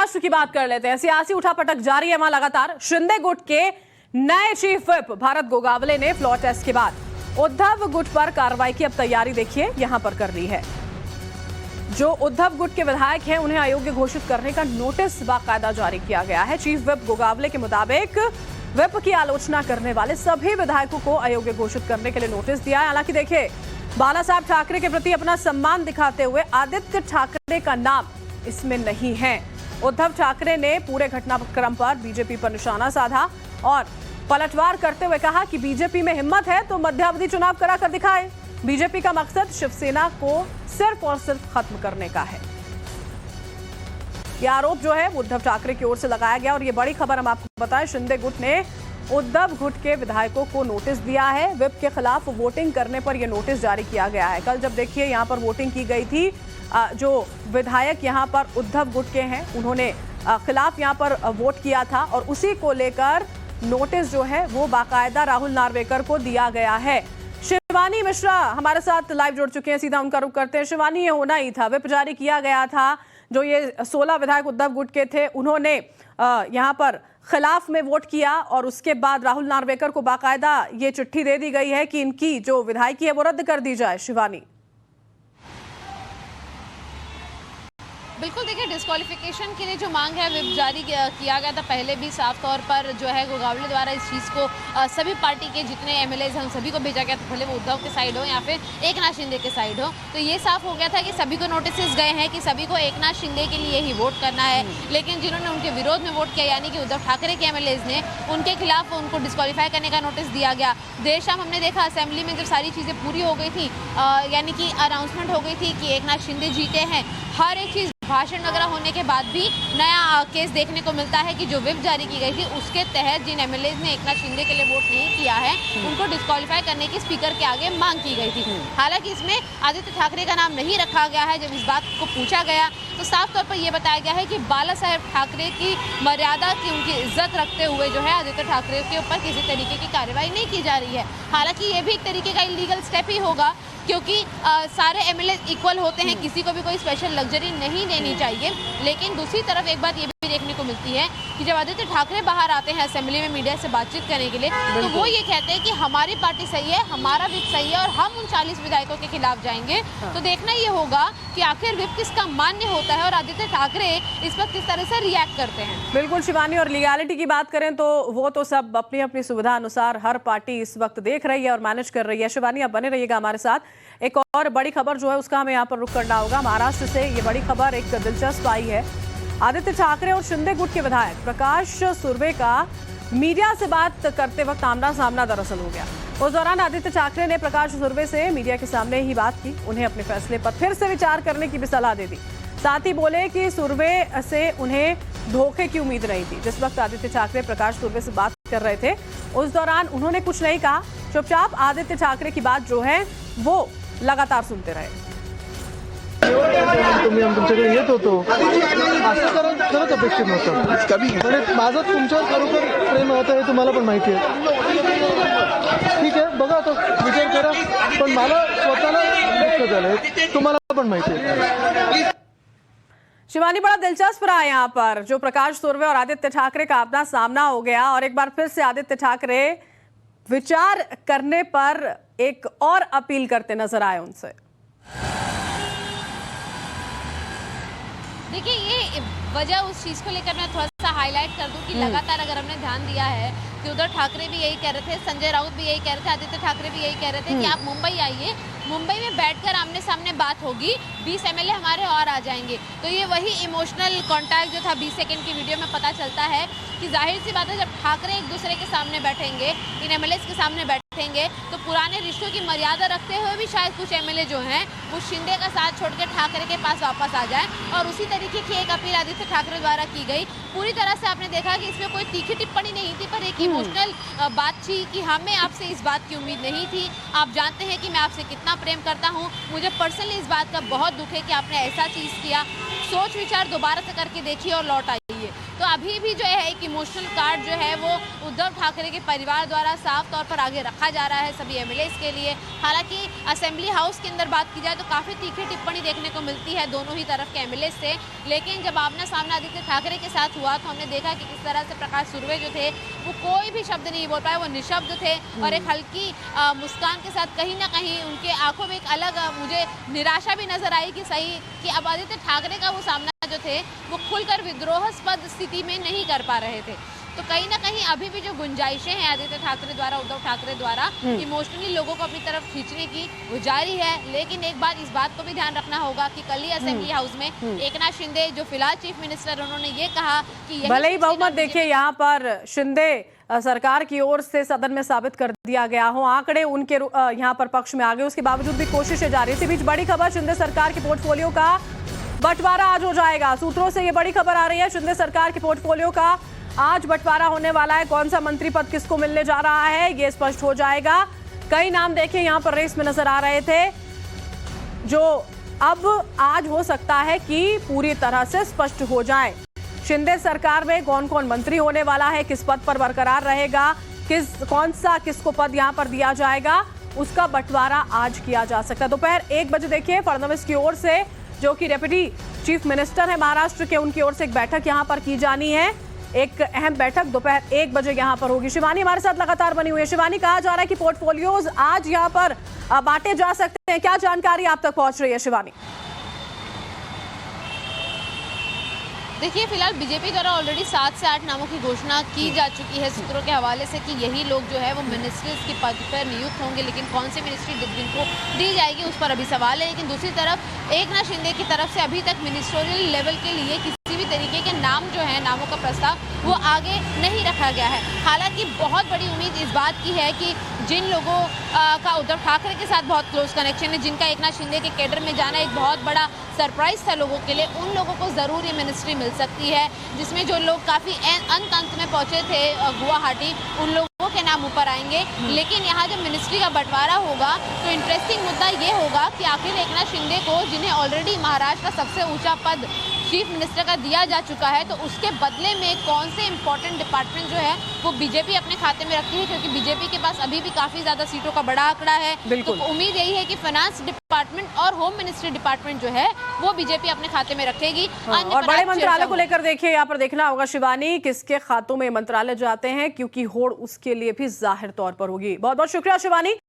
महाराष्ट्र की बात कर लेते हैं। सियासी उठापटक जारी है वहां लगातार। शिंदे गुट के नए चीफ व्हिप भारत गोगावले ने फ्लोर टेस्ट के बाद उद्धव गुट पर कार्रवाई की अब तैयारी देखिए यहां पर कर ली है। जो उद्धव गुट के विधायक हैं उन्हें अयोग्य घोषित करने का नोटिस बाकायदा जारी किया गया है। चीफ व्हिप गोगावले के मुताबिक व्हिप की आलोचना करने वाले सभी विधायकों को अयोग्य घोषित करने के लिए नोटिस दिया है। हालांकि देखिए, बाला साहब ठाकरे के प्रति अपना सम्मान दिखाते हुए आदित्य ठाकरे का नाम इसमें नहीं है। उद्धव ठाकरे ने पूरे घटनाक्रम पर बीजेपी पर निशाना साधा और पलटवार करते हुए कहा कि बीजेपी में हिम्मत है तो मध्यावधि चुनाव कराकर दिखाए। बीजेपी का मकसद शिवसेना को सिर्फ और सिर्फ खत्म करने का है। यह आरोप जो है उद्धव ठाकरे की ओर से लगाया गया। और ये बड़ी खबर हम आपको बताएं, शिंदे गुट ने उद्धव गुट के विधायकों को नोटिस दिया है। व्हिप के खिलाफ वोटिंग करने पर यह नोटिस जारी किया गया है। कल जब देखिए यहां पर वोटिंग की गई थी, जो विधायक यहां पर उद्धव गुट के हैं उन्होंने खिलाफ यहां पर वोट किया था और उसी को लेकर नोटिस जो है वो बाकायदा राहुल नार्वेकर को दिया गया है। शिवानी मिश्रा हमारे साथ लाइव जुड़ चुके हैं, सीधा उनका रुख करते हैं। शिवानी, ये होना ही था, व्हिप जारी किया गया था। जो ये 16 विधायक उद्धव गुट के थे उन्होंने यहाँ पर खिलाफ में वोट किया और उसके बाद राहुल नार्वेकर को बाकायदा ये चिट्ठी दे दी गई है कि इनकी जो विधायकी है वो रद्द कर दी जाए। शिवानी, बिल्कुल देखिए, डिस्क्वालिफिकेशन के लिए जो मांग है व्हिप जारी किया गया था पहले भी साफ तौर पर जो है गोगावले द्वारा इस चीज़ को सभी पार्टी के जितने एमएलएज हैं सभी को भेजा गया था, भले वो उद्धव के साइड हो या फिर एकनाथ शिंदे के साइड हो। तो ये साफ हो गया था कि सभी को नोटिस गए हैं कि सभी को एकनाथ शिंदे के लिए ही वोट करना है। लेकिन जिन्होंने उनके विरोध में वोट किया यानी कि उद्धव ठाकरे के एमएलएज ने, उनके खिलाफ उनको डिस्क्वालीफाई करने का नोटिस दिया गया। देर शाम हमने देखा असेंबली में जब सारी चीज़ें पूरी हो गई थी, यानी कि अनाउंसमेंट हो गई थी कि एकनाथ शिंदे जीते हैं, हर एक चीज़ भाषण वगैरह होने के बाद भी नया केस देखने को मिलता है कि जो व्हिप जारी की गई थी उसके तहत जिन एमएलएज ने एकनाथ शिंदे के लिए वोट नहीं किया है उनको डिस्क्वालीफाई करने की स्पीकर के आगे मांग की गई थी। हालांकि इसमें आदित्य ठाकरे का नाम नहीं रखा गया है। जब इस बात को पूछा गया तो साफ तौर पर यह बताया गया है कि बाला साहब ठाकरे की मर्यादा की, उनकी इज्जत रखते हुए जो है आदित्य ठाकरे के ऊपर किसी तरीके की कार्रवाई नहीं की जा रही है। हालांकि ये भी एक तरीके का इलीगल स्टेप ही होगा क्योंकि सारे एमएलए इक्वल होते हैं, किसी को भी कोई स्पेशल लग्जरी नहीं देनी चाहिए। लेकिन दूसरी तरफ एक बात ये भी देखने को मिलती है कि जब आदित्य ठाकरे बाहर आते हैं असेंबली में मीडिया से बातचीत करने के लिए तो वो ये कहते हैं कि हमारी पार्टी सही है, हमारा व्हिप सही है और हम उन 40 विधायकों के खिलाफ जाएंगे। तो देखना ये होगा कि आखिर व्हिप किसका मान्य होता है और आदित्य ठाकरे इस वक्त किस तरह से रिएक्ट करते हैं। बिल्कुल शिवानी, और लीगैलिटी की बात करें तो वो तो सब अपनी अपनी सुविधा अनुसार हर पार्टी इस वक्त देख रही है और मैनेज कर रही है। शिवानी, आप बने रहिएगा हमारे साथ। एक और बड़ी खबर जो है उसका हमें यहाँ पर रुख करना होगा। महाराष्ट्र से ये बड़ी खबर एक दिलचस्प आई है। आदित्य ठाकरे और शिंदे गुट के विधायक प्रकाश सुर्वे का मीडिया से बात करते वक्त आमना सामना दरअसल हो गया। उस दौरान आदित्य ठाकरे ने प्रकाश सुर्वे से मीडिया के सामने ही बात की, उन्हें अपने फैसले पर फिर से विचार करने की भी सलाह दे दी। साथ ही बोले कि सुर्वे से उन्हें धोखे की उम्मीद नहीं थी। जिस वक्त आदित्य ठाकरे प्रकाश सुर्वे से बात कर रहे थे उस दौरान उन्होंने कुछ नहीं कहा, चुपचाप आदित्य ठाकरे की बात जो है वो लगातार सुनते रहे। तुम्ही तुमच्याकडे येत होतो असं खरंच अपेक्षित नव्हतं कधी, म्हणजे माझं तुमच्यावर खरोखर प्रेम होतं हे तुम्हाला पण माहिती आहे। ठीक आहे, बघा आता विचार करा, पण मला स्वतःला दुःख झालंय, तुम्हाला पण माहिती आहे। शिवानी, बड़ा दिलचस्प रहा यहाँ पर जो प्रकाश सुर्वे और आदित्य ठाकरे का अपना सामना हो गया और एक बार फिर से आदित्य ठाकरे विचार करने पर एक और अपील करते नजर आए उनसे। देखिए, ये वजह उस चीज़ को लेकर मैं थोड़ा सा हाईलाइट कर दूं कि लगातार अगर हमने ध्यान दिया है कि उद्धव ठाकरे भी यही कह रहे थे, संजय राउत भी यही कह रहे थे, आदित्य ठाकरे भी यही कह रहे थे कि आप मुंबई आइए, मुंबई में बैठकर आमने सामने बात होगी, 20 एमएलए हमारे और आ जाएंगे। तो ये वही इमोशनल कॉन्टैक्ट जो था 20 सेकंड की वीडियो में पता चलता है कि जाहिर सी बात है जब ठाकरे एक दूसरे के सामने बैठेंगे, इन एमएलएज के सामने बैठेंगे तो पुराने रिश्तों की मर्यादा रखते हुए भी शायद कुछ एमएलए जो हैं वो शिंदे का साथ छोड़कर ठाकरे के पास वापस आ जाए। और उसी तरीके की एक अपील आदित्य ठाकरे द्वारा की गई पूरी तरह से आपने देखा कि इसमें कोई तीखी टिप्पणी नहीं थी, पर एक इमोशनल बात थी कि हमें आपसे इस बात की उम्मीद नहीं थी। आप जानते हैं कि मैं आपसे कितना प्रेम करता हूँ, मुझे पर्सनली इस बात का बहुत दुख है कि आपने ऐसा चीज़ किया। सोच विचार दोबारा से करके देखिए और लौट आइए। तो अभी भी जो है एक इमोशनल कार्ड जो है वो उद्धव ठाकरे के परिवार द्वारा साफ तौर पर आगे रखा जा रहा है सभी एमएलएस के लिए। हालांकि असेंबली हाउस के अंदर बात की जाए तो काफ़ी तीखी टिप्पणी देखने को मिलती है दोनों ही तरफ के एमएलएस से, लेकिन जब आमना सामना आदित्य ठाकरे के साथ हुआ तो हमने देखा कि किस तरह से प्रकाश सुर्वे जो थे वो कोई भी शब्द नहीं बोल पाए, वो निशब्द थे और एक हल्की मुस्कान के साथ कहीं ना कहीं उनके आंखों में एक अलग मुझे निराशा भी नजर आई कि सही कि अब आदित्य ठाकरे का वो सामना जो थे वो खुलकर विद्रोहास्पद स्थिति में नहीं कर पा रहे थे। तो कहीं ना कहीं अभी भी जो गुंजाइशें हैं आदित्य ठाकरे द्वारा, उद्धव ठाकरे द्वारा इमोशनली लोगों को अपनी तरफ खींचने की वो जारी है। लेकिन एक बात, इस बात को भी ध्यान रखना होगा कि कल ही असेंबली हाउस में एकनाथ शिंदे जो फिलहाल चीफ मिनिस्टर, उन्होंने ये कहा कि भले ही बहुमत देखिए यहाँ पर शिंदे सरकार की ओर से सदन में साबित कर दिया गया हो, आंकड़े उनके यहाँ पर पक्ष में आ गए, उसके बावजूद भी कोशिशें जारी। इसी बीच बड़ी खबर, शिंदे सरकार के पोर्टफोलियो का बंटवारा आज हो जाएगा। सूत्रों से ये बड़ी खबर आ रही है, शिंदे सरकार के पोर्टफोलियो का आज बंटवारा होने वाला है। कौन सा मंत्री पद किसको मिलने जा रहा है ये स्पष्ट हो जाएगा। कई नाम देखें यहाँ पर रेस में नजर आ रहे थे, जो अब आज हो सकता है कि पूरी तरह से स्पष्ट हो जाए। शिंदे सरकार में कौन कौन मंत्री होने वाला है, किस पद पर बरकरार रहेगा, किसको पद यहाँ पर दिया जाएगा, उसका बंटवारा आज किया जा सकता है। दोपहर 1 बजे देखिए फडणवीस की ओर से, जो कि डेप्यूटी चीफ मिनिस्टर है महाराष्ट्र के, उनकी ओर से एक बैठक यहाँ पर की जानी है। एक अहम बैठक दोपहर 1 बजे यहाँ पर होगी। शिवानी हमारे साथ लगातार बनी हुई है। शिवानी, कहा जा रहा है कि पोर्टफोलियोज आज यहाँ पर बांटे जा सकते हैं, क्या जानकारी आप तक पहुंच रही है शिवानी? देखिए, फिलहाल बीजेपी द्वारा ऑलरेडी 7 से 8 नामों की घोषणा की जा चुकी है सूत्रों के हवाले से कि यही लोग जो है वो मिनिस्ट्रीज के पद पर नियुक्त होंगे, लेकिन कौन से मिनिस्ट्री जिनको दी जाएगी उस पर अभी सवाल है। लेकिन दूसरी तरफ एकनाथ शिंदे की तरफ से अभी तक मिनिस्ट्रियल लेवल के लिए किसी भी तरीके के नाम जो है, नामों का प्रस्ताव वो आगे नहीं रखा गया है। हालांकि बहुत बड़ी उम्मीद इस बात की है कि जिन लोगों का उद्धव ठाकरे के साथ बहुत क्लोज कनेक्शन है, जिनका एकनाथ शिंदे के कैडर में जाना एक बहुत बड़ा सरप्राइज था लोगों के लिए, उन लोगों को ज़रूर ये मिनिस्ट्री मिल सकती है। जिसमें जो लोग काफ़ी अंत में पहुंचे थे गुवाहाटी, उन लोगों के नाम ऊपर आएंगे। लेकिन यहाँ जब मिनिस्ट्री का बंटवारा होगा तो इंटरेस्टिंग मुद्दा ये होगा कि आखिर एकनाथ शिंदे को, जिन्हें ऑलरेडी महाराष्ट्र का सबसे ऊंचा पद चीफ मिनिस्टर का दिया जा चुका है, तो उसके बदले में कौन से इंपॉर्टेंट डिपार्टमेंट जो है वो बीजेपी अपने खाते में रखती है, क्योंकि बीजेपी के पास अभी भी काफी ज्यादा सीटों का बड़ा आंकड़ा है। तो उम्मीद यही है कि फाइनेंस डिपार्टमेंट और होम मिनिस्ट्री डिपार्टमेंट जो है वो बीजेपी अपने खाते में रखेगी। और बड़े मंत्रालय को लेकर देखिए यहाँ पर देखना होगा शिवानी, किसके खातों में मंत्रालय जाते हैं, क्योंकि होड़ उसके लिए भी जाहिर तौर पर होगी। बहुत बहुत शुक्रिया शिवानी।